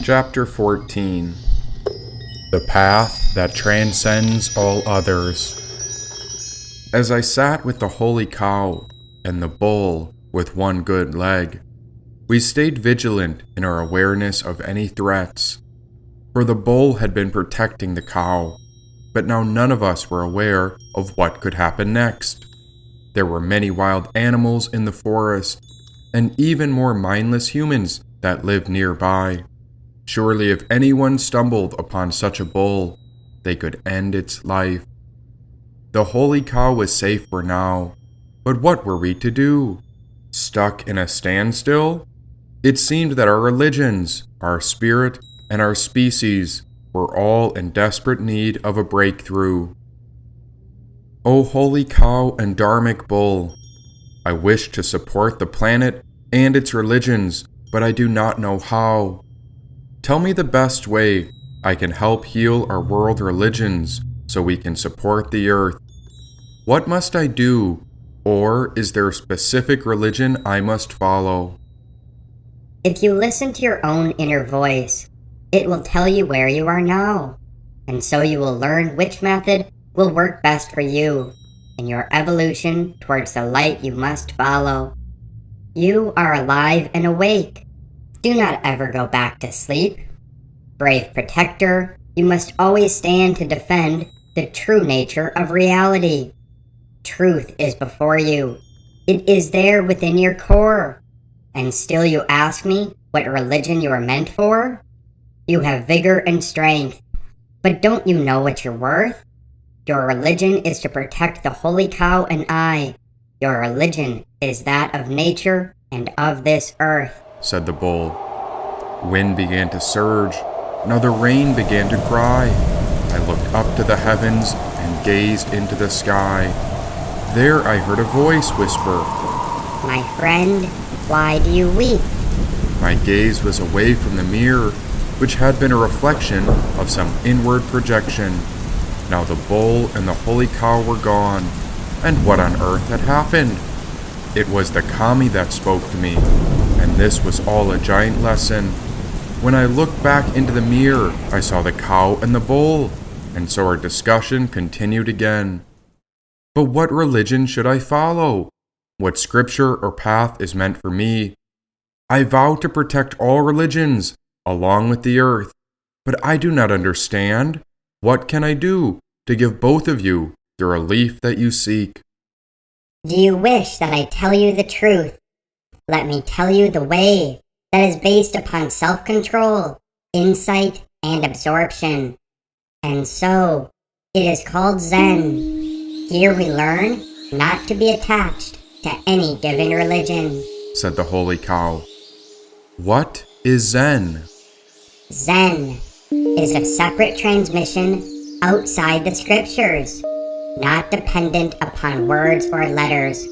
Chapter 14. The Path That Transcends All Others. As I sat with the holy cow and the bull with one good leg, we stayed vigilant in our awareness of any threats, for the bull had been protecting the cow, but now none of us were aware of what could happen next. There were many wild animals in the forest, and even more mindless humans that lived nearby. Surely if anyone stumbled upon such a bull, they could end its life. The holy cow was safe for now, but what were we to do? Stuck in a standstill? It seemed that our religions, our spirit, and our species were all in desperate need of a breakthrough. O holy cow and dharmic bull, I wish to support the planet and its religions, but I do not know how. Tell me the best way I can help heal our world religions so we can support the earth. What must I do, or is there a specific religion I must follow? If you listen to your own inner voice, it will tell you where you are now, and so you will learn which method will work best for you in your evolution towards the light you must follow. You are alive and awake. Do not ever go back to sleep. Brave protector, you must always stand to defend the true nature of reality. Truth is before you. It is there within your core. And still you ask me what religion you are meant for? You have vigor and strength, but don't you know what you're worth? Your religion is to protect the holy cow and I. Your religion is that of nature and of this earth, said the bull. Wind began to surge. Now the rain began to cry. I looked up to the heavens and gazed into the sky. There I heard a voice whisper, My friend, why do you weep? My gaze was away from the mirror, which had been a reflection of some inward projection. Now the bull and the holy cow were gone, and what on earth had happened? It was the kami that spoke to me, and this was all a giant lesson. When I looked back into the mirror, I saw the cow and the bull, and so our discussion continued again. But what religion should I follow? What scripture or path is meant for me? I vow to protect all religions, along with the earth, but I do not understand. What can I do to give both of you the relief that you seek? Do you wish that I tell you the truth? Let me tell you the way that is based upon self-control, insight, and absorption. And so, it is called Zen. Here we learn not to be attached to any given religion, said the holy cow. What is Zen? Zen is a separate transmission outside the scriptures, not dependent upon words or letters,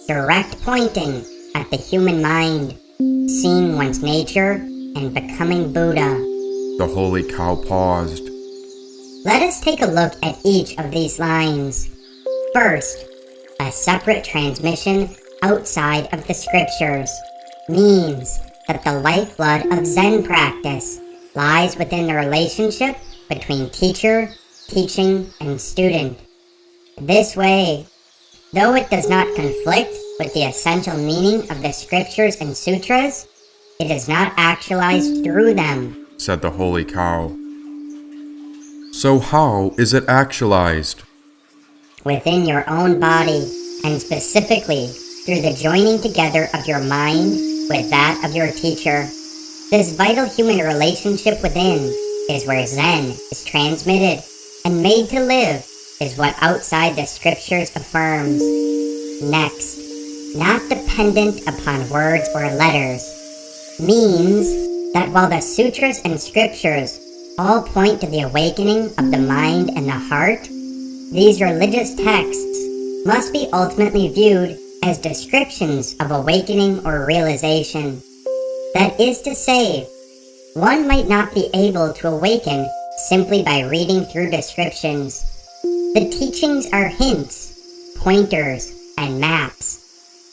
direct pointing at the human mind, seeing one's nature and becoming Buddha. The holy cow paused. Let us take a look at each of these lines. First, a separate transmission outside of the scriptures means that the lifeblood of Zen practice lies within the relationship between teacher, teaching, and student. This way, though it does not conflict with the essential meaning of the scriptures and sutras, it is not actualized through them, said the holy cow. So how is it actualized? Within your own body, and specifically through the joining together of your mind with that of your teacher. This vital human relationship within is where Zen is transmitted, and made to live is what outside the scriptures affirms. Next, not dependent upon words or letters, means that while the sutras and scriptures all point to the awakening of the mind and the heart, these religious texts must be ultimately viewed as descriptions of awakening or realization. That is to say, one might not be able to awaken simply by reading through descriptions. The teachings are hints, pointers, and maps,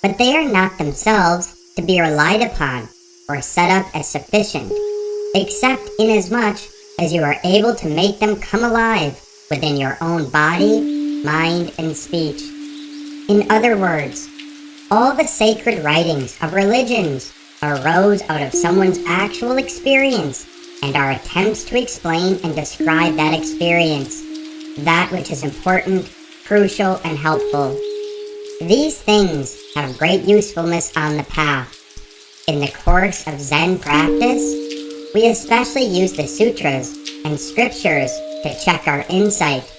but they are not themselves to be relied upon or set up as sufficient. except inasmuch as you are able to make them come alive within your own body, mind, and speech. In other words, all the sacred writings of religions arose out of someone's actual experience and are attempts to explain and describe that experience, that which is important, crucial, and helpful. These things have great usefulness on the path. In the course of Zen practice, we especially use the sutras and scriptures to check our insight,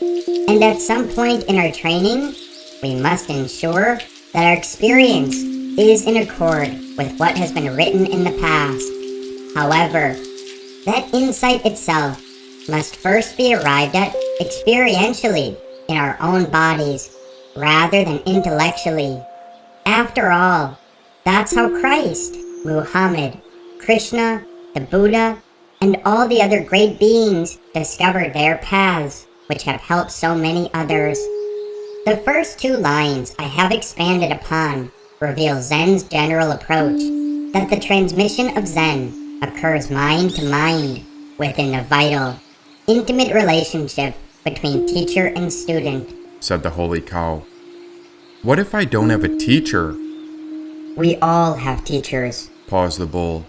and at some point in our training, we must ensure that our experience is in accord with what has been written in the past. However, that insight itself must first be arrived at experientially in our own bodies, rather than intellectually. After all, that's how Christ, Muhammad, Krishna, the Buddha, and all the other great beings discovered their paths, which have helped so many others. The first two lines I have expanded upon reveal Zen's general approach, that the transmission of Zen occurs mind to mind within the vital, intimate relationship between teacher and student, said the holy cow. What if I don't have a teacher? We all have teachers, paused the bull.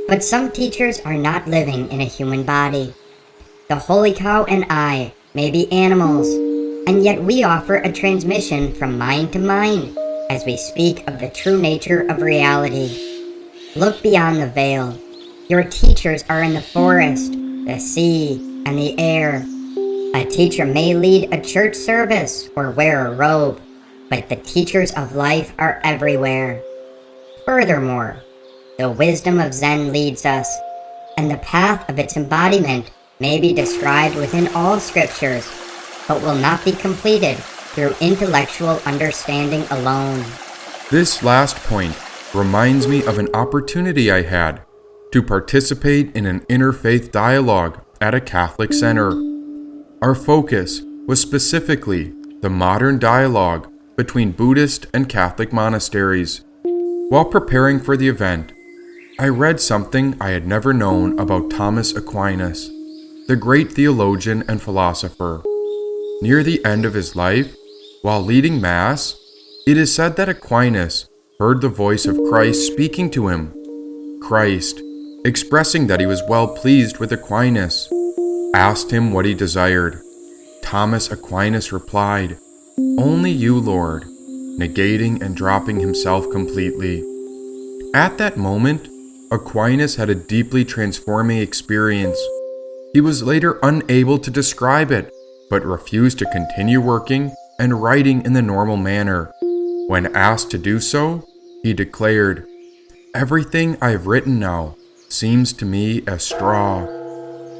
But some teachers are not living in a human body. The holy cow and I may be animals, and yet we offer a transmission from mind to mind as we speak of the true nature of reality. Look beyond the veil. Your teachers are in the forest, the sea, and the air. A teacher may lead a church service or wear a robe, but the teachers of life are everywhere. Furthermore, the wisdom of Zen leads us, and the path of its embodiment may be described within all scriptures, but will not be completed through intellectual understanding alone. This last point reminds me of an opportunity I had to participate in an interfaith dialogue at a Catholic center. Our focus was specifically the modern dialogue between Buddhist and Catholic monasteries. While preparing for the event, I read something I had never known about Thomas Aquinas, the great theologian and philosopher. Near the end of his life, while leading Mass, it is said that Aquinas heard the voice of Christ speaking to him. Christ, expressing that he was well pleased with Aquinas, asked him what he desired. Thomas Aquinas replied, "Only you, Lord," negating and dropping himself completely. At that moment, Aquinas had a deeply transforming experience. He was later unable to describe it, but refused to continue working and writing in the normal manner. When asked to do so, he declared, "Everything I've written now seems to me a straw."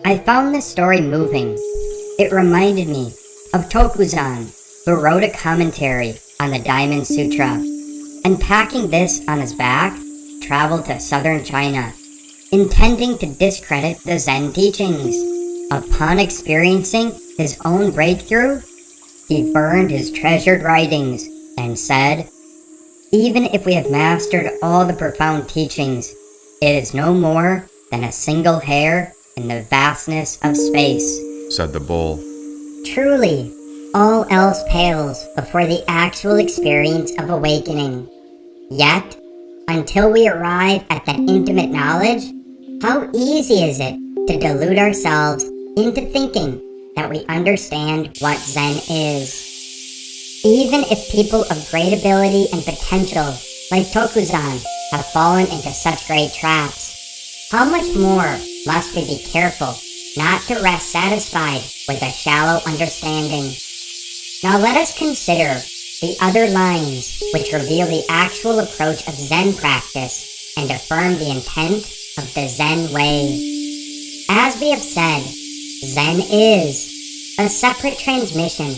I found this story moving. It reminded me of Sokuzan, who wrote a commentary on the Diamond Sutra, and packing this on his back, traveled to southern China, intending to discredit the Zen teachings. Upon experiencing his own breakthrough, he burned his treasured writings and said, "Even if we have mastered all the profound teachings, it is no more than a single hair in the vastness of space," said the bull. Truly, all else pales before the actual experience of awakening. Yet, until we arrive at that intimate knowledge, how easy is it to delude ourselves into thinking that we understand what Zen is. Even if people of great ability and potential, like Sokuzan, have fallen into such great traps, how much more must we be careful not to rest satisfied with a shallow understanding? Now let us consider the other lines which reveal the actual approach of Zen practice and affirm the intent of the Zen way. As we have said, Zen is a separate transmission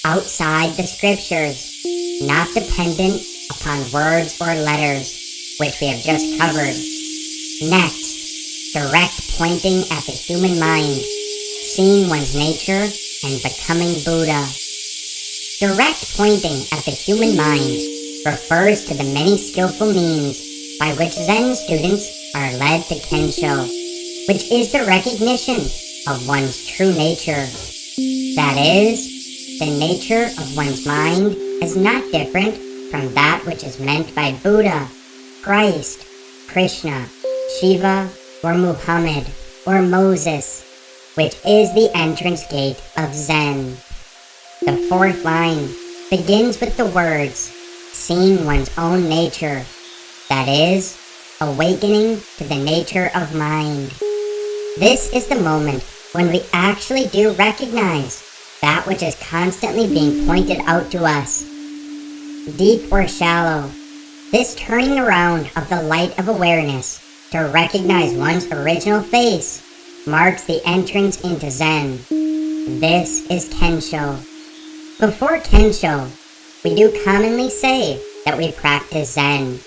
outside the scriptures, not dependent upon words or letters, which we have just covered. Next, direct pointing at the human mind, seeing one's nature and becoming Buddha. Direct pointing at the human mind refers to the many skillful means by which Zen students are led to Kensho. which is the recognition of one's true nature. That is, the nature of one's mind is not different from that which is meant by Buddha, Christ, Krishna, Shiva, or Muhammad, or Moses, which is the entrance gate of Zen. The fourth line begins with the words, seeing one's own nature, that is, awakening to the nature of mind. This is the moment when we actually do recognize that which is constantly being pointed out to us. Deep or shallow, this turning around of the light of awareness to recognize one's original face marks the entrance into Zen. This is Kensho. Before Kensho, we do commonly say that we practice Zen,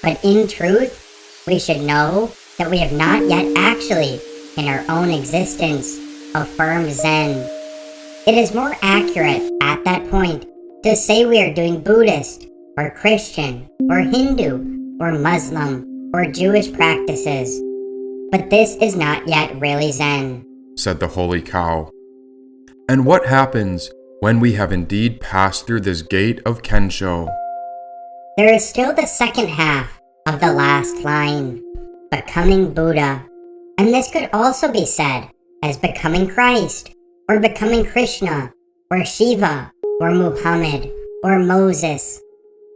but in truth, we should know that we have not yet actually, in our own existence, affirmed Zen. It is more accurate at that point to say we are doing Buddhist, or Christian, or Hindu, or Muslim, or Jewish practices. But this is not yet really Zen, said the holy cow. And what happens when we have indeed passed through this gate of Kensho? There is still the second half of the last line, becoming Buddha. And this could also be said as becoming Christ, or becoming Krishna, or Shiva, or Muhammad, or Moses.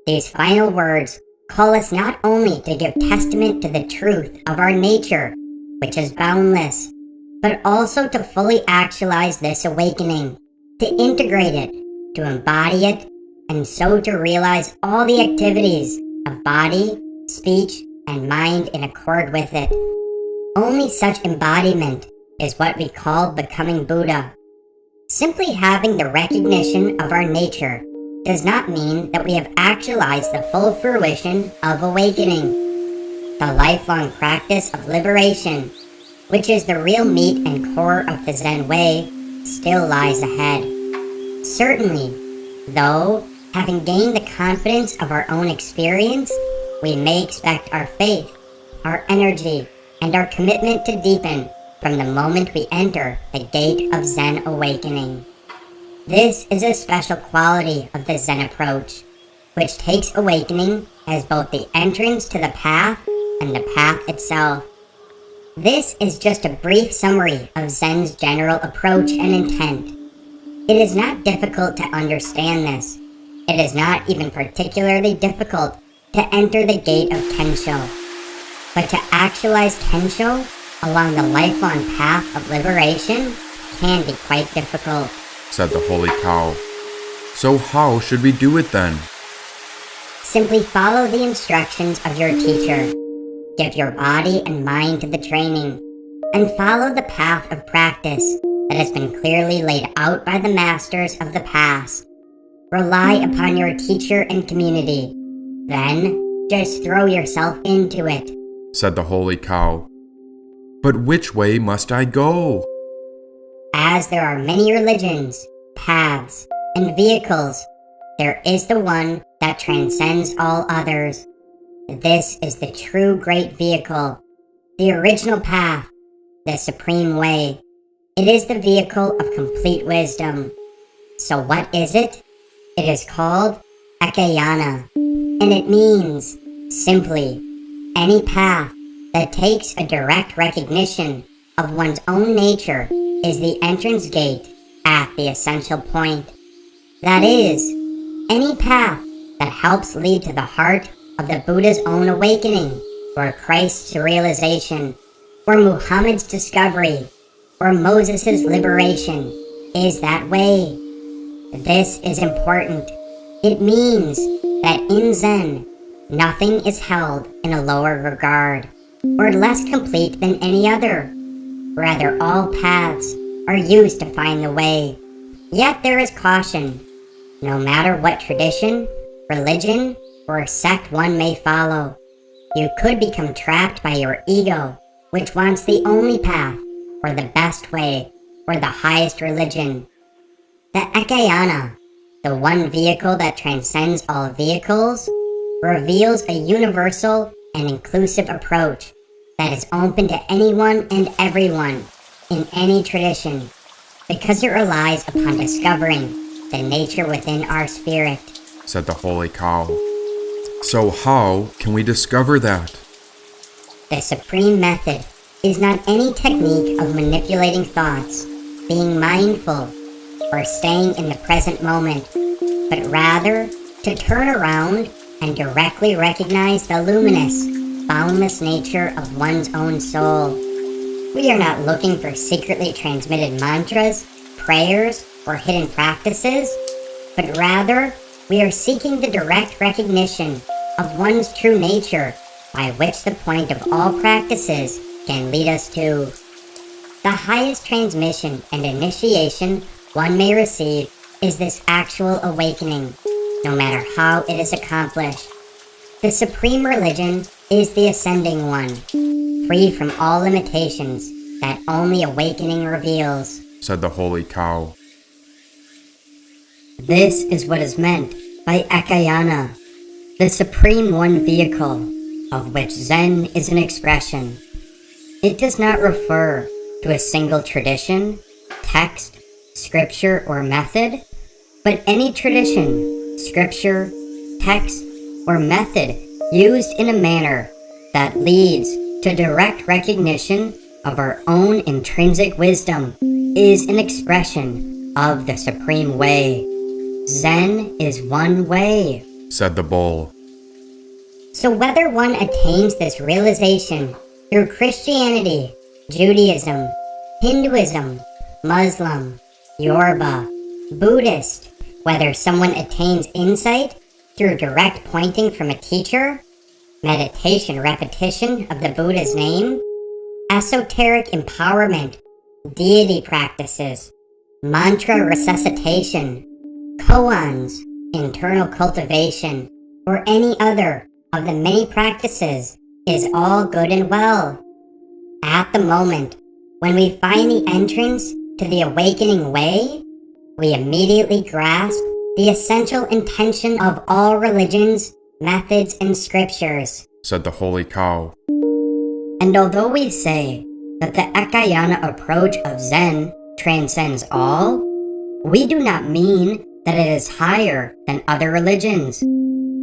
These final words call us not only to give testament to the truth of our nature, which is boundless, but also to fully actualize this awakening, to integrate it, to embody it, and so to realize all the activities of body, speech, and mind in accord with it. Only such embodiment is what we call becoming Buddha. Simply having the recognition of our nature does not mean that we have actualized the full fruition of awakening. The lifelong practice of liberation, which is the real meat and core of the Zen way, still lies ahead. Certainly, though, having gained the confidence of our own experience, we may expect our faith, our energy, and our commitment to deepen from the moment we enter the gate of Zen awakening. This is a special quality of the Zen approach, which takes awakening as both the entrance to the path and the path itself. This is just a brief summary of Zen's general approach and intent. It is not difficult to understand this. It is not even particularly difficult to enter the gate of Kensho. But to actualize Kensho along the lifelong path of liberation can be quite difficult, said the holy cow. So how should we do it then? Simply follow the instructions of your teacher. Give your body and mind to the training, and follow the path of practice that has been clearly laid out by the masters of the past. Rely upon your teacher and community. Then, just throw yourself into it, said the holy cow. But which way must I go? As there are many religions, paths, and vehicles, there is the one that transcends all others. This is the true great vehicle, the original path, the supreme way. It is the vehicle of complete wisdom. So what is it? It is called Ekayana, and it means, simply, any path that takes a direct recognition of one's own nature is the entrance gate at the essential point. That is, any path that helps lead to the heart of the Buddha's own awakening, or Christ's realization, or Muhammad's discovery, or Moses' liberation, is that way. This is important. It means that in Zen, nothing is held in a lower regard, or less complete than any other. Rather, all paths are used to find the way. Yet there is caution. No matter what tradition, religion, or sect one may follow, you could become trapped by your ego, which wants the only path, or the best way, or the highest religion. The Ekayana, the one vehicle that transcends all vehicles, reveals a universal and inclusive approach that is open to anyone and everyone in any tradition, because it relies upon discovering the nature within our spirit, said the holy cow. So how can we discover that? The supreme method is not any technique of manipulating thoughts, being mindful, or staying in the present moment, but rather to turn around and directly recognize the luminous, boundless nature of one's own soul. We are not looking for secretly transmitted mantras, prayers, or hidden practices, but rather we are seeking the direct recognition of one's true nature, by which the point of all practices can lead us to. The highest transmission and initiation one may receive is this actual awakening, no matter how it is accomplished. The supreme religion is the ascending one, free from all limitations that only awakening reveals, said the holy cow. This is what is meant by Ekayana, the supreme one vehicle, of which Zen is an expression. It does not refer to a single tradition, text, scripture, or method, but any tradition, scripture, text, or method used in a manner that leads to direct recognition of our own intrinsic wisdom is an expression of the supreme way. Zen is one way, said the bull. So whether one attains this realization through Christianity, Judaism, Hinduism, Muslim, Yoruba, Buddhist, whether someone attains insight through direct pointing from a teacher, meditation repetition of the Buddha's name, esoteric empowerment, deity practices, mantra resuscitation, koans, internal cultivation, or any other of the many practices is all good and well. At the moment when we find the entrance to the awakening way, we immediately grasp the essential intention of all religions, methods, and scriptures, said the holy cow. And although we say that the Ekayana approach of Zen transcends all, we do not mean that it is higher than other religions.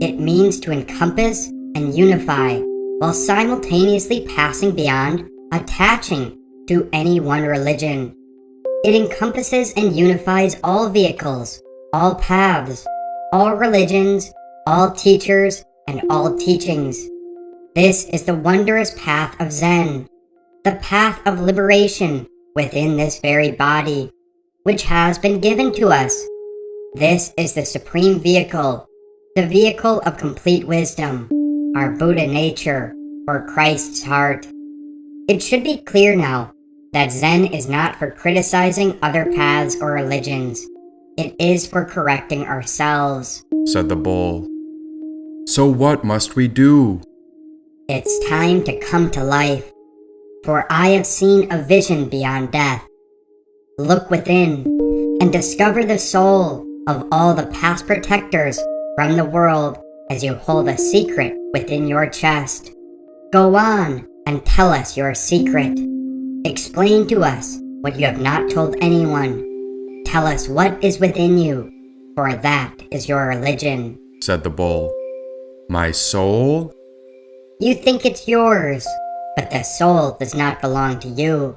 It means to encompass and unify while simultaneously passing beyond attaching to any one religion. It encompasses and unifies all vehicles, all paths, all religions, all teachers, and all teachings. This is the wondrous path of Zen, the path of liberation within this very body, which has been given to us. This is the supreme vehicle, the vehicle of complete wisdom, our Buddha nature, or Christ's heart. It should be clear now that Zen is not for criticizing other paths or religions. It is for correcting ourselves, said the bull. So what must we do? It's time to come to life, for I have seen a vision beyond death. Look within and discover the soul of all the past protectors from the world as you hold a secret within your chest. Go on and tell us your secret. Explain to us what you have not told anyone. Tell us what is within you, for that is your religion, said the bull. My soul? You think it's yours, but the soul does not belong to you.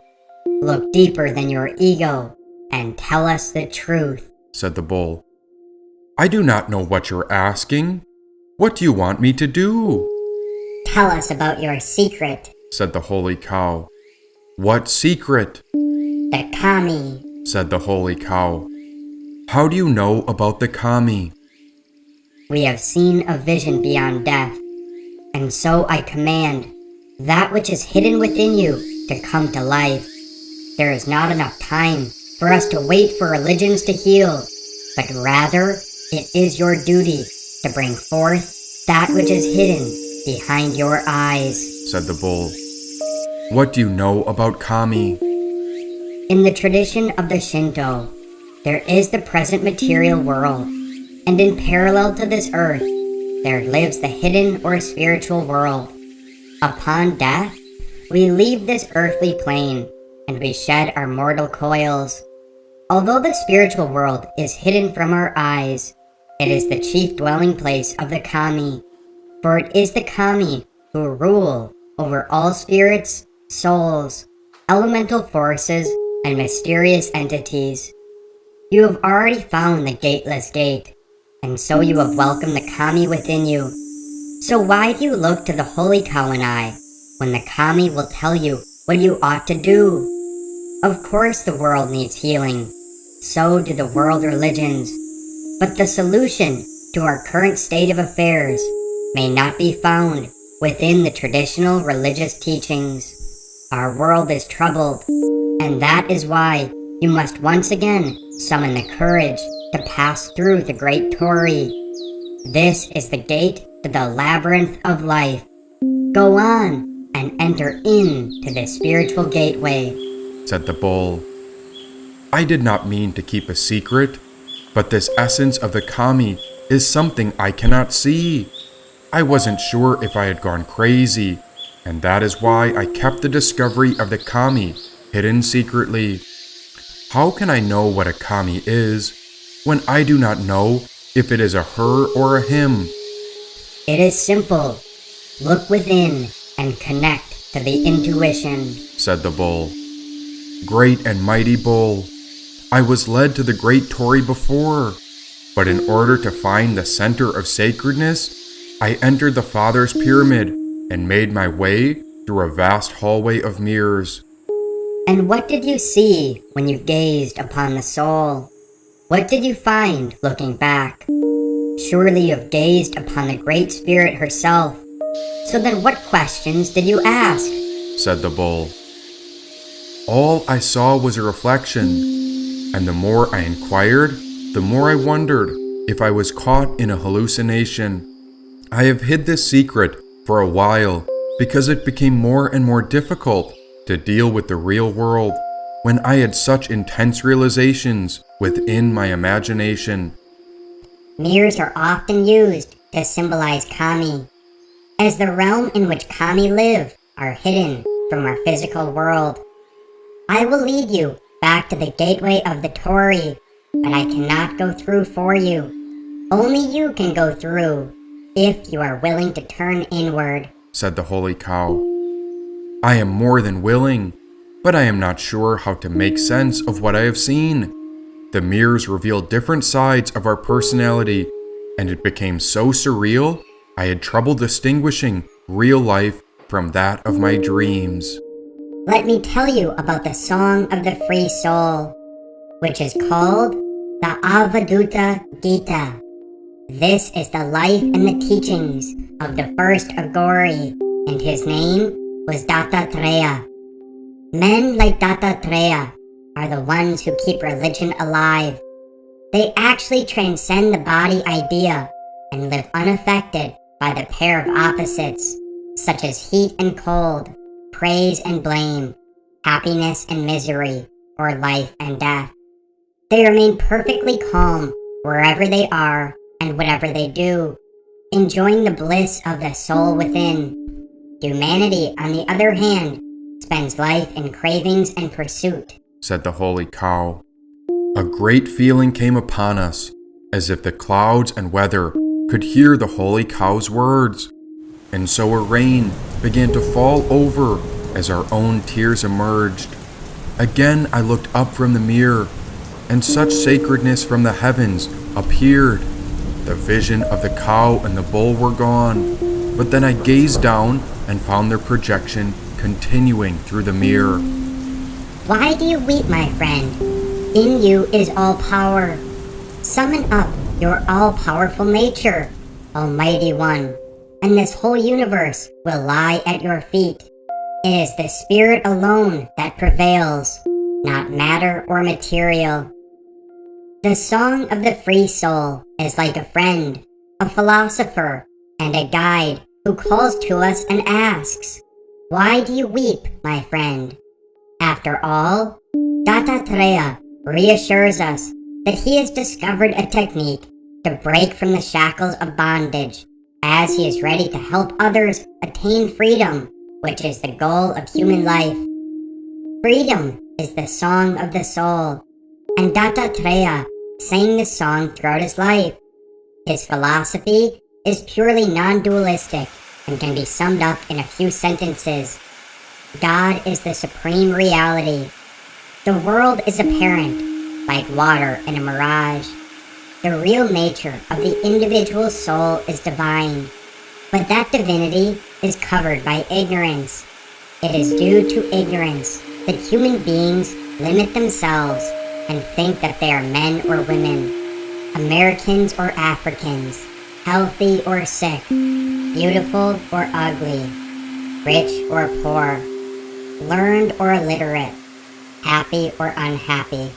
Look deeper than your ego and tell us the truth, said the bull. I do not know what you're asking. What do you want me to do? Tell us about your secret, said the holy cow. What secret? The kami, said the holy cow. How do you know about the kami? We have seen a vision beyond death, and so I command that which is hidden within you to come to life. There is not enough time for us to wait for religions to heal, but rather it is your duty to bring forth that which is hidden behind your eyes, said the bull. What do you know about kami? In the tradition of the Shinto, there is the present material world, and in parallel to this earth, there lives the hidden or spiritual world. Upon death, We leave this earthly plane, and we shed our mortal coils. Although the spiritual world is hidden from our eyes, it is the chief dwelling place of the Kami, for it is the Kami who rule over all spirits, souls, elemental forces, and mysterious entities. You have already found the gateless gate, and so you have welcomed the Kami within you. So why do you look to the holy cow and I, when the Kami will tell you what you ought to do? Of course the world needs healing, so do the world religions, but the solution to our current state of affairs may not be found within the traditional religious teachings. Our world is troubled, and that is why you must once again summon the courage to pass through the great Torei. This is the gate to the labyrinth of life. Go on and enter into the spiritual gateway, said the bull. I did not mean to keep a secret, but this essence of the Kami is something I cannot see. I wasn't sure if I had gone crazy, and that is why I kept the discovery of the Kami hidden secretly. How can I know what a Kami is when I do not know if it is a her or a him? It is simple. Look within and connect to the intuition, said the bull. Great and mighty bull, I was led to the great Torei before, but in order to find the center of sacredness, I entered the Father's pyramid and made my way through a vast hallway of mirrors. And what did you see when you gazed upon the soul? What did you find looking back? Surely you have gazed upon the Great Spirit herself. So then what questions did you ask? Said the bull. All I saw was a reflection, and the more I inquired, the more I wondered if I was caught in a hallucination. I have hid this secret for a while because it became more and more difficult to deal with the real world when I had such intense realizations within my imagination. Mirrors are often used to symbolize Kami, as the realm in which Kami live are hidden from our physical world. I will lead you back to the gateway of the Torei, but I cannot go through for you. Only you can go through, if you are willing to turn inward, said the holy cow. I am more than willing, but I am not sure how to make sense of what I have seen. The mirrors reveal different sides of our personality, and it became so surreal, I had trouble distinguishing real life from that of my dreams. Let me tell you about the Song of the Free Soul, which is called the Avaduta Gita. This is the life and the teachings of the first Agori, and his name was Dattatreya. Men like Dattatreya are the ones who keep religion alive. They actually transcend the body idea and live unaffected by the pair of opposites, such as heat and cold, praise and blame, happiness and misery, or life and death. They remain perfectly calm wherever they are and whatever they do, enjoying the bliss of the soul within. Humanity, on the other hand, spends life in cravings and pursuit, said the holy cow. A great feeling came upon us, as if the clouds and weather could hear the holy cow's words. And so a rain began to fall over as our own tears emerged. Again I looked up from the mirror, and such sacredness from the heavens appeared. The vision of the cow and the bull were gone, but then I gazed down and found their projection continuing through the mirror. Why do you weep, my friend? In you is all power. Summon up your all-powerful nature, Almighty One, and this whole universe will lie at your feet. It is the spirit alone that prevails, not matter or material. The Song of the Free Soul is like a friend, a philosopher, and a guide who calls to us and asks, "Why do you weep, my friend?" After all, Dattatreya reassures us that he has discovered a technique to break from the shackles of bondage, as he is ready to help others attain freedom which is the goal of human life. Freedom is the song of the soul, and Dattatreya sang this song throughout his life. His philosophy is purely non-dualistic and can be summed up in a few sentences. God is the supreme reality. The world is apparent, like water in a mirage. The real nature of the individual soul is divine, but that divinity is covered by ignorance. It is due to ignorance that human beings limit themselves and think that they are men or women, Americans or Africans, healthy or sick, beautiful or ugly, rich or poor, learned or illiterate, happy or unhappy.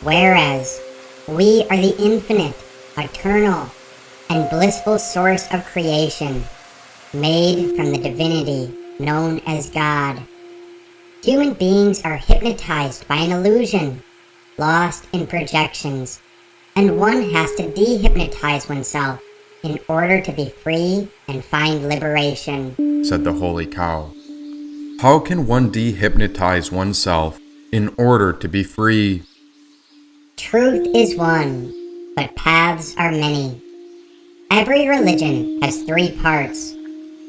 Whereas we are the infinite, eternal, and blissful source of creation, made from the divinity known as God. Human beings are hypnotized by an illusion, lost in projections, and one has to dehypnotize oneself in order to be free and find liberation, said the holy cow. How can one dehypnotize oneself in order to be free? Truth is one, but paths are many. Every religion has three parts: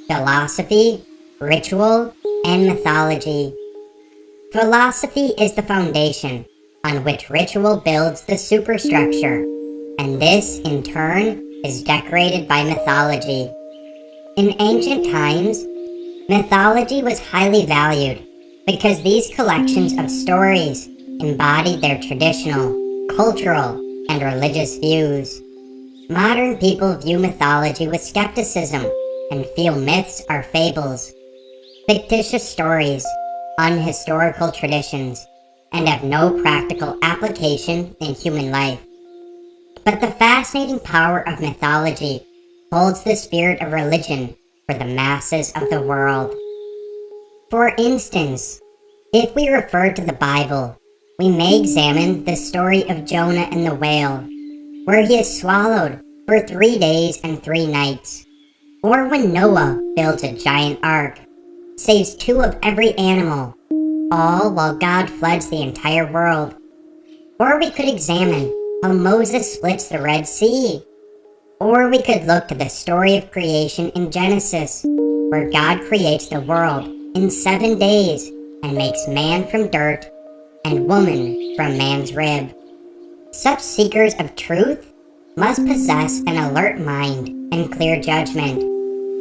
philosophy, ritual, and mythology. Philosophy is the foundation on which ritual builds the superstructure, and this, in turn, is decorated by mythology. In ancient times, mythology was highly valued because these collections of stories embodied their traditional, cultural, and religious views. Modern people view mythology with skepticism and feel myths are fables, fictitious stories, unhistorical traditions, and have no practical application in human life. But the fascinating power of mythology holds the spirit of religion for the masses of the world. For instance, if we refer to the Bible, we may examine the story of Jonah and the whale, where he is swallowed for 3 days and 3 nights, or when Noah builds a giant ark, saves 2 of every animal, all while God floods the entire world. Or we could examine how Moses splits the Red Sea. Or we could look to the story of creation in Genesis, where God creates the world in 7 days and makes man from dirt and woman from man's rib. Such seekers of truth must possess an alert mind and clear judgment.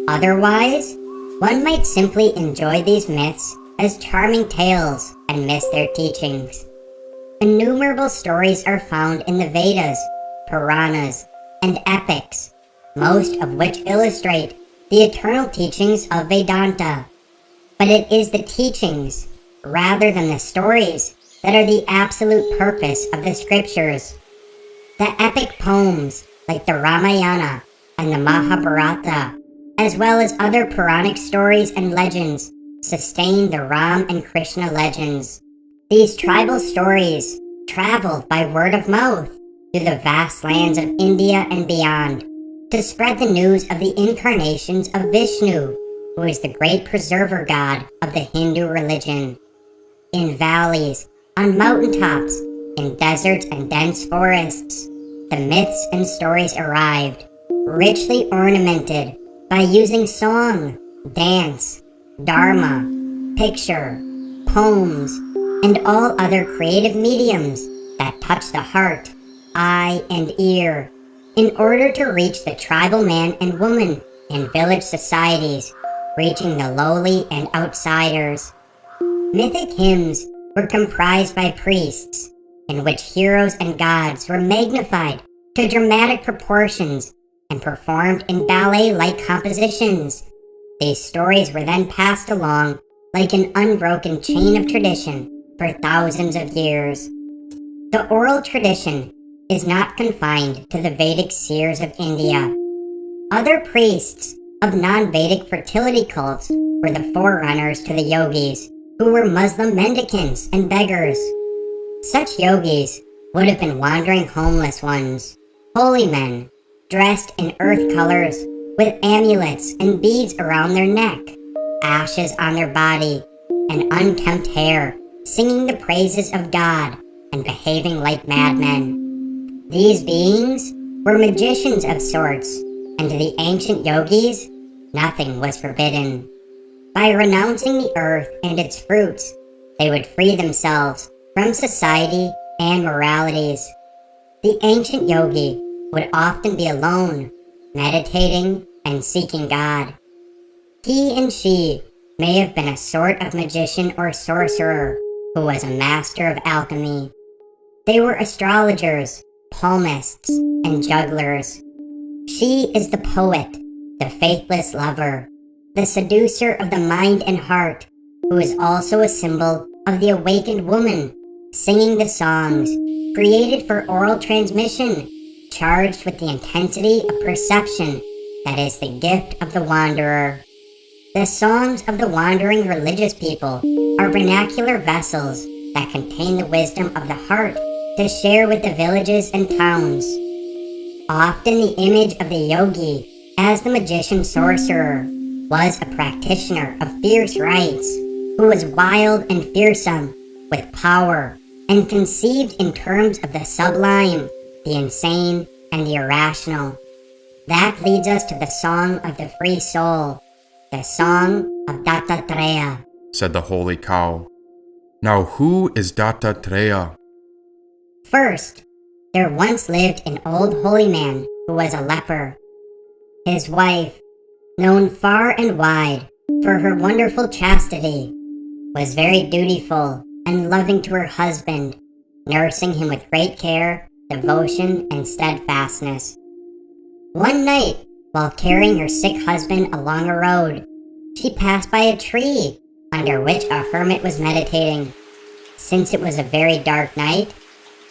Otherwise, one might simply enjoy these myths as charming tales and miss their teachings. Innumerable stories are found in the Vedas, Puranas, and epics, most of which illustrate the eternal teachings of Vedanta. But it is the teachings, rather than the stories, that are the absolute purpose of the scriptures. The epic poems, like the Ramayana and the Mahabharata, as well as other Puranic stories and legends, sustain the Ram and Krishna legends. These tribal stories traveled by word of mouth through the vast lands of India and beyond to spread the news of the incarnations of Vishnu, who is the great preserver god of the Hindu religion. In valleys, on mountaintops, in deserts and dense forests, the myths and stories arrived, richly ornamented by using song, dance, dharma, picture, poems, and all other creative mediums that touch the heart, eye, and ear, in order to reach the tribal man and woman in village societies, reaching the lowly and outsiders. Mythic hymns were comprised by priests, in which heroes and gods were magnified to dramatic proportions and performed in ballet-like compositions. These stories were then passed along like an unbroken chain of tradition for thousands of years. The oral tradition is not confined to the Vedic seers of India. Other priests of non-Vedic fertility cults were the forerunners to the yogis, who were Muslim mendicants and beggars. Such yogis would have been wandering homeless ones, holy men, dressed in earth colors with amulets and beads around their neck, ashes on their body and unkempt hair, singing the praises of God and behaving like madmen. These beings were magicians of sorts, and to the ancient yogis, nothing was forbidden. By renouncing the earth and its fruits, they would free themselves from society and moralities. The ancient yogi would often be alone, meditating and seeking God. He and she may have been a sort of magician or sorcerer who was a master of alchemy. They were astrologers, palmists, and jugglers. She is the poet, the faithless lover, the seducer of the mind and heart, who is also a symbol of the awakened woman, singing the songs created for oral transmission, charged with the intensity of perception that is the gift of the wanderer. The songs of the wandering religious people are vernacular vessels that contain the wisdom of the heart to share with the villages and towns. Often the image of the yogi as the magician sorcerer was a practitioner of fierce rites who was wild and fearsome with power and conceived in terms of the sublime, the insane, and the irrational. That leads us to the song of the free soul, the song of Dattatreya, said the holy cow. Now who is Dattatreya? First, there once lived an old holy man who was a leper. His wife, known far and wide for her wonderful chastity, was very dutiful and loving to her husband, nursing him with great care, devotion, and steadfastness. One night, while carrying her sick husband along a road, she passed by a tree under which a hermit was meditating. Since it was a very dark night,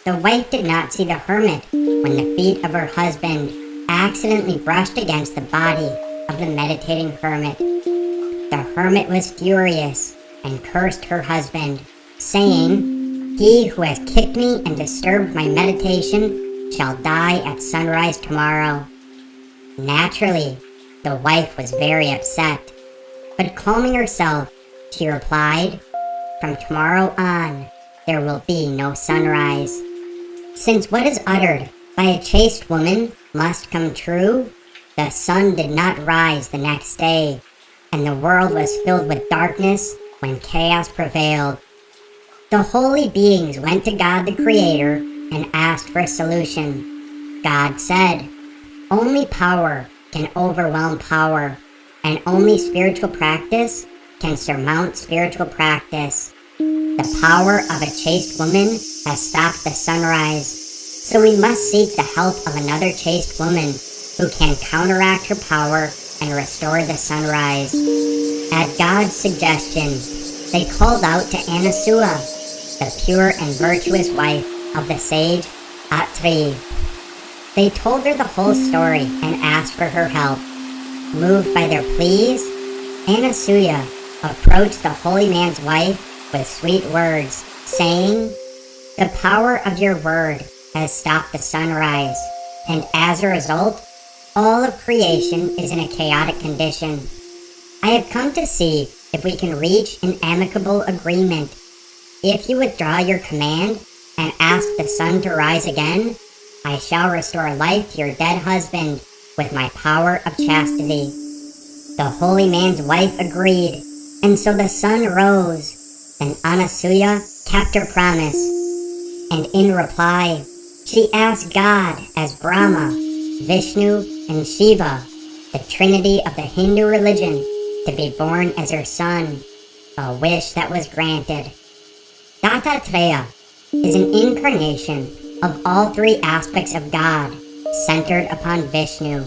the wife did not see the hermit when the feet of her husband accidentally brushed against the body of the meditating hermit. The hermit was furious and cursed her husband, saying, "He who has kicked me and disturbed my meditation shall die at sunrise tomorrow." Naturally, the wife was very upset, but calming herself, she replied, "From tomorrow on, there will be no sunrise." Since what is uttered by a chaste woman must come true, the sun did not rise the next day, and the world was filled with darkness when chaos prevailed. The holy beings went to God the Creator and asked for a solution. God said, "Only power can overwhelm power, and only spiritual practice can surmount spiritual practice. The power of a chaste woman has stopped the sunrise, so we must seek the help of another chaste woman who can counteract her power and restore the sunrise." At God's suggestion, they called out to Anasua, the pure and virtuous wife of the sage Atri. They told her the whole story and asked for her help. Moved by their pleas, Anasuya approached the holy man's wife with sweet words, saying, "The power of your word has stopped the sunrise, and as a result, all of creation is in a chaotic condition. I have come to see if we can reach an amicable agreement. If you withdraw your command and ask the sun to rise again, I shall restore life to your dead husband with my power of chastity." The holy man's wife agreed, and so the sun rose. Then Anasuya kept her promise, and in reply, she asked God as Brahma, Vishnu, and Shiva, the trinity of the Hindu religion, to be born as her son, a wish that was granted. Dattatreya is an incarnation of all three aspects of God, centered upon Vishnu.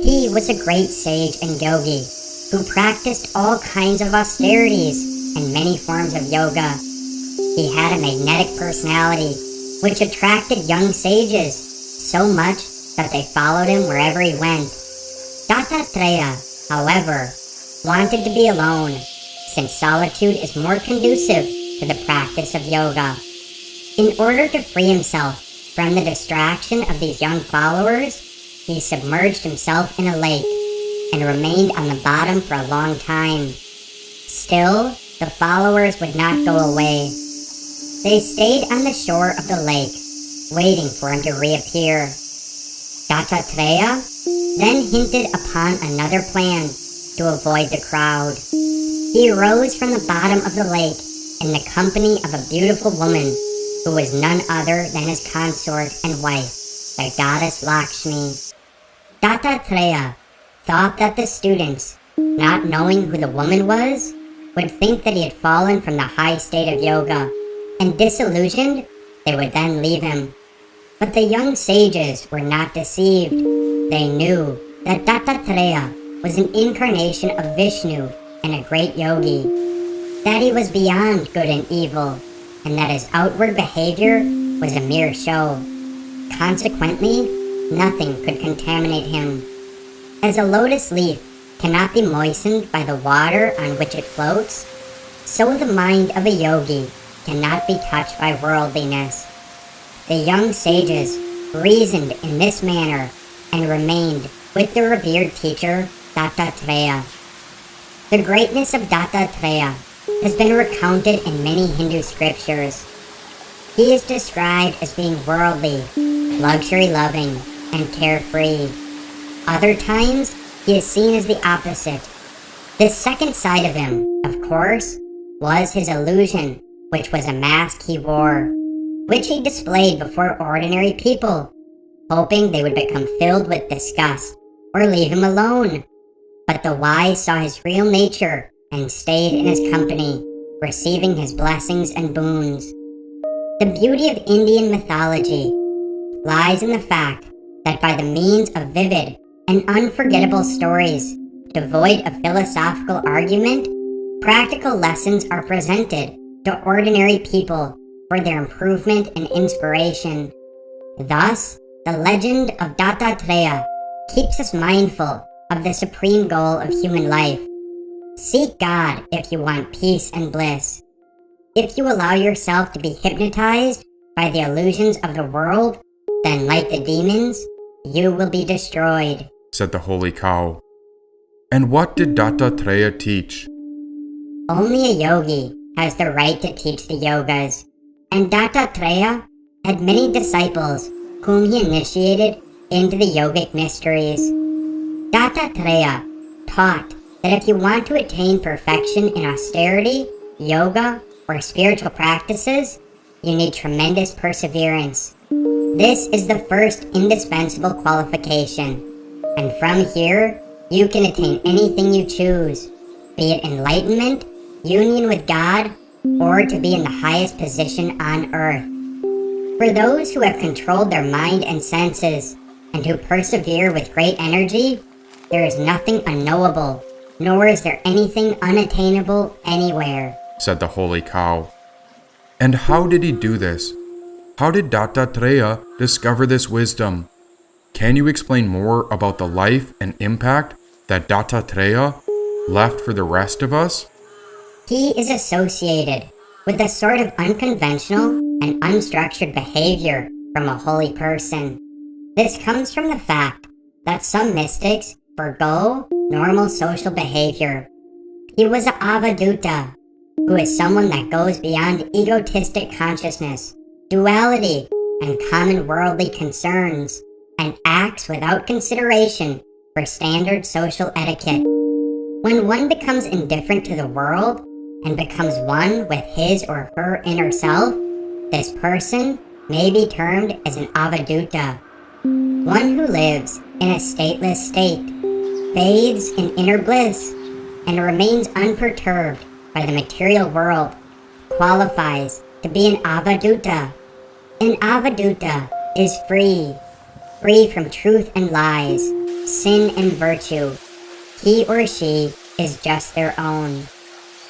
He was a great sage and yogi who practiced all kinds of austerities and many forms of yoga. He had a magnetic personality which attracted young sages so much that they followed him wherever he went. Dattatreya, however, wanted to be alone, since solitude is more conducive to the practice of yoga. In order to free himself from the distraction of these young followers, he submerged himself in a lake and remained on the bottom for a long time, Still, the followers would not go away. They stayed on the shore of the lake, waiting for him to reappear. Dattatreya then hinted upon another plan to avoid the crowd. He rose from the bottom of the lake in the company of a beautiful woman who was none other than his consort and wife, the goddess Lakshmi. Dattatreya thought that the students, not knowing who the woman was, would think that he had fallen from the high state of yoga, and disillusioned, they would then leave him. But the young sages were not deceived. They knew that Dattatreya was an incarnation of Vishnu and a great yogi, that he was beyond good and evil, and that his outward behavior was a mere show. Consequently, nothing could contaminate him. As a lotus leaf cannot be moistened by the water on which it floats, so the mind of a yogi cannot be touched by worldliness. The young sages reasoned in this manner and remained with the revered teacher Dattatreya. The greatness of Dattatreya has been recounted in many Hindu scriptures. He is described as being worldly, luxury-loving, and carefree. Other times, he is seen as the opposite. The second side of him, of course, was his illusion, which was a mask he wore, which he displayed before ordinary people, hoping they would become filled with disgust or leave him alone. But the wise saw his real nature and stayed in his company, receiving his blessings and boons. The beauty of Indian mythology lies in the fact that by the means of vivid and unforgettable stories, devoid of philosophical argument, practical lessons are presented to ordinary people for their improvement and inspiration. Thus, the legend of Dattatreya keeps us mindful of the supreme goal of human life. Seek God if you want peace and bliss. If you allow yourself to be hypnotized by the illusions of the world, then like the demons, you will be destroyed, said the holy cow. And what did Dattatreya teach? Only a yogi has the right to teach the yogas, and Dattatreya had many disciples whom he initiated into the yogic mysteries. Dattatreya taught that if you want to attain perfection in austerity, yoga, or spiritual practices, you need tremendous perseverance. This is the first indispensable qualification, and from here, you can attain anything you choose, be it enlightenment, union with God, or to be in the highest position on earth. For those who have controlled their mind and senses, and who persevere with great energy, there is nothing unknowable, nor is there anything unattainable anywhere, said the holy cow. And how did he do this? How did Dattatreya discover this wisdom? Can you explain more about the life and impact that Dattatreya left for the rest of us? He is associated with a sort of unconventional and unstructured behavior from a holy person. This comes from the fact that some mystics forgo normal social behavior. He was an avaduta, who is someone that goes beyond egotistic consciousness, duality, and common worldly concerns, and acts without consideration for standard social etiquette. When one becomes indifferent to the world and becomes one with his or her inner self, this person may be termed as an avaduta, one who lives in a stateless state, bathes in inner bliss, and remains unperturbed by the material world, qualifies to be an avaduta. An avaduta is free from truth and lies, sin and virtue. He or she is just their own.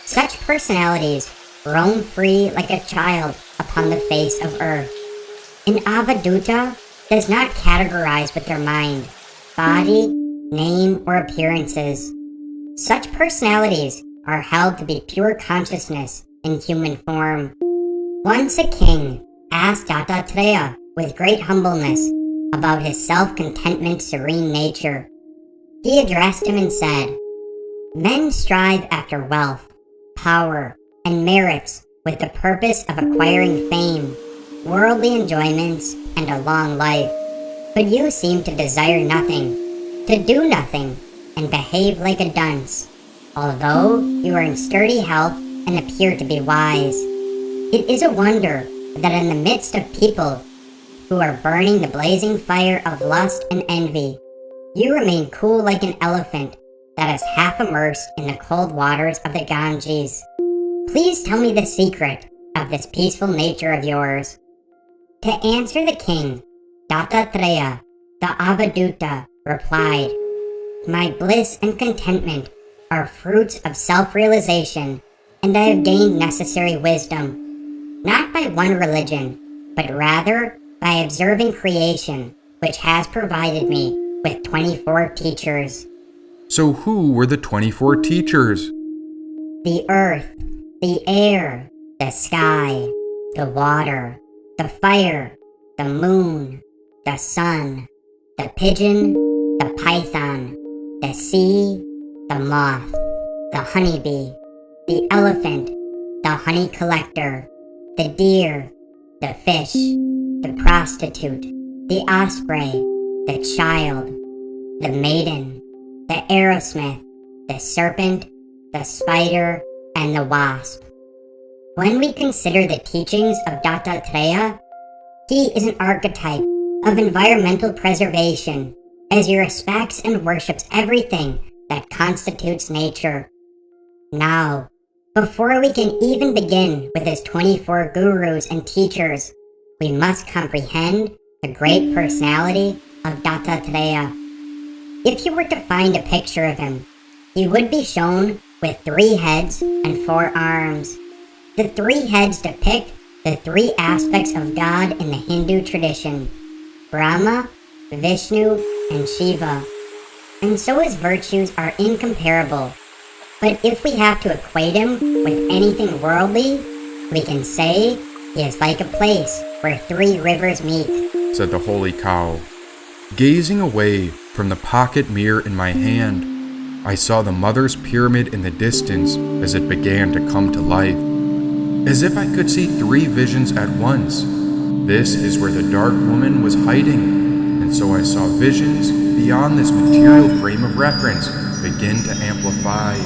Such personalities roam free like a child upon the face of earth. An avaduta does not categorize with their mind, body, name, or appearances. Such personalities are held to be pure consciousness in human form. Once a king asked Dattatreya with great humbleness about his self-contentment, serene nature. He addressed him and said, "Men strive after wealth, power, and merits with the purpose of acquiring fame, worldly enjoyments, and a long life. But you seem to desire nothing, to do nothing, and behave like a dunce, although you are in sturdy health and appear to be wise. It is a wonder that in the midst of people who are burning the blazing fire of lust and envy, you remain cool like an elephant that is half immersed in the cold waters of the Ganges. Please tell me the secret of this peaceful nature of yours. To answer the king, Dattatreya, the Avaduta, replied, My bliss and contentment are fruits of self-realization, and I have gained necessary wisdom, not by one religion, but rather by observing creation, which has provided me with 24 teachers. So who were the 24 teachers? The earth, the air, the sky, the water, the fire, the moon, the sun, the pigeon, the python, the sea, the moth, the honeybee, the elephant, the honey collector, the deer, the fish, the prostitute, the osprey, the child, the maiden, the arrowsmith, the serpent, the spider, and the wasp. When we consider the teachings of Dattatreya, he is an archetype of environmental preservation, as he respects and worships everything that constitutes nature. Now, before we can even begin with his 24 gurus and teachers, we must comprehend the great personality of Dattatreya. If you were to find a picture of him, he would be shown with 3 heads and 4 arms. The 3 heads depict the 3 aspects of God in the Hindu tradition: Brahma, Vishnu, and Shiva. And so his virtues are incomparable. But if we have to equate him with anything worldly, we can say he is like a place where 3 rivers meet, said the holy cow. Gazing away from the pocket mirror in my hand, I saw the mother's pyramid in the distance as it began to come to life, as if I could see 3 visions at once. This is where the dark woman was hiding, and so I saw visions beyond this material frame of reference begin to amplify.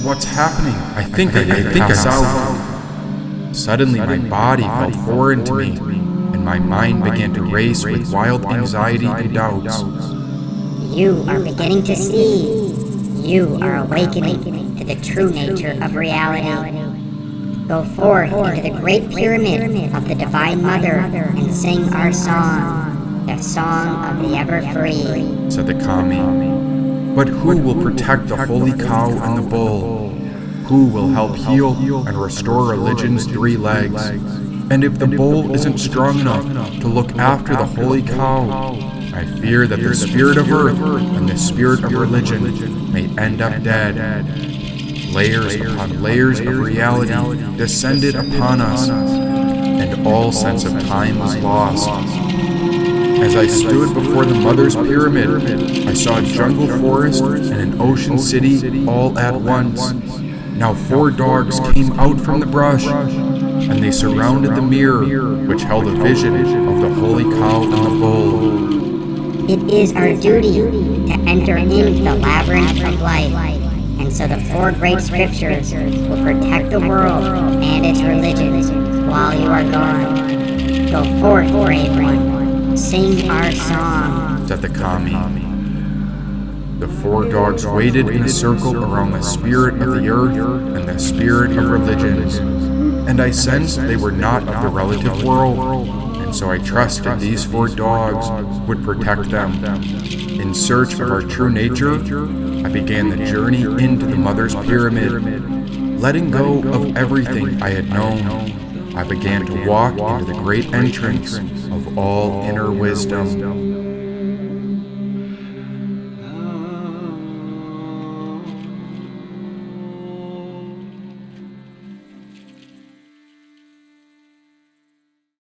What's happening? I think I saw. Suddenly my body felt foreign to me, and my mind began to race with wild anxiety and doubts. You are beginning to see. You are awakening to the true nature of reality. Go forth into the great pyramid of the Divine Mother and sing our song, the song of the ever-free, said the kami. But who will protect the holy cow and the bull? Who will help heal and restore religion's 3 legs? And if the bull isn't strong enough to look after the holy cow, I fear that the spirit of earth and the spirit of religion may end up dead. Layers upon layers of reality descended upon us, and all sense of time was lost. As I stood before the mother's pyramid, I saw a jungle forest and an ocean city all at once. Now 4 dogs came out from the brush, and they surrounded the mirror, which held a vision of the holy cow and the bull. It is our duty to enter into the labyrinth of life, and so the 4 great scriptures will protect the world and its religions while you are gone. Go forth, brave one, sing our song, said the kami. The 4 dogs waited in a circle around the spirit of the earth and the spirit of religions, and I sensed they were not of the relative world, and so I trusted these 4 dogs would protect them. In search of our true nature, I began the journey into the mother's pyramid. Letting go of everything I had known, I began to walk into the great entrance of all inner wisdom.